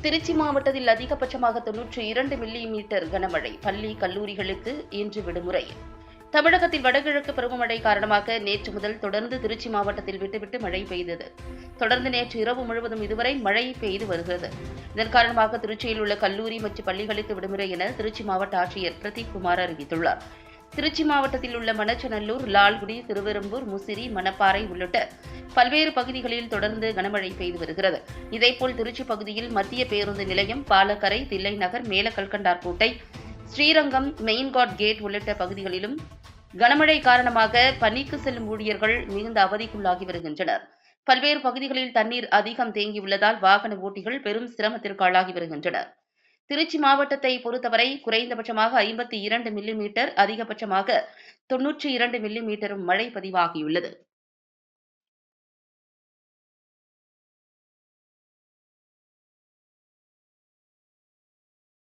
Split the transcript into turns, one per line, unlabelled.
திருச்சி மாவட்டத்தில் அதிகபட்சமாக 92 மில்லிமீட்டர் கனமழை. பள்ளி, கல்லூரிகளுக்கு இன்று விடுமுறை. தமிழகத்தில் வடகிழக்கு பருவமழை காரணமாக நேற்று முதல் தொடர்ந்து திருச்சி மாவட்டத்தில் விட்டுவிட்டு மழை பெய்தது. தொடர்ந்து நேற்று இரவு முழுவதும் இதுவரை மழை பெய்து வருகிறது. இதன் காரணமாக திருச்சியில் உள்ள கல்லூரி மற்றும் பள்ளிகளுக்கு விடுமுறை என திருச்சி மாவட்ட ஆட்சியர் பிரதீப் குமார் அறிவித்துள்ளார். திருச்சி மாவட்டத்தில் உள்ள மணச்சநல்லூர், லால்குடி, திருவெரும்பூர், முசிறி, மணப்பாறை உள்ளிட்ட பல்வேறு பகுதிகளில் தொடர்ந்து கனமழை பெய்து வருகிறது. இதேபோல் திருச்சி பகுதியில் மத்திய பேருந்து நிலையம், பாலக்கரை, தில்லை நகர், மேலக்கல்கண்டார்கோட்டை, ஸ்ரீரங்கம், மெயின்காட் கேட் உள்ளிட்ட பகுதிகளிலும் கனமழை காரணமாக பணிக்கு செல்லும் ஊழியர்கள் மிகுந்த அவதிக்குள்ளாகி வருகின்றனர். பல்வேறு பகுதிகளில் தண்ணீர் அதிகம் தேங்கியுள்ளதால் வாகன ஓட்டிகள் பெரும் சிரமத்திற்கு ஆளாகி வருகின்றனர். திருச்சி மாவட்டத்தை பொறுத்தவரை குறைந்தபட்சமாக 52 மில்லிமீட்டர், அதிகபட்சமாக 92 மில்லிமீட்டரும் மழை பதிவாகியுள்ளது.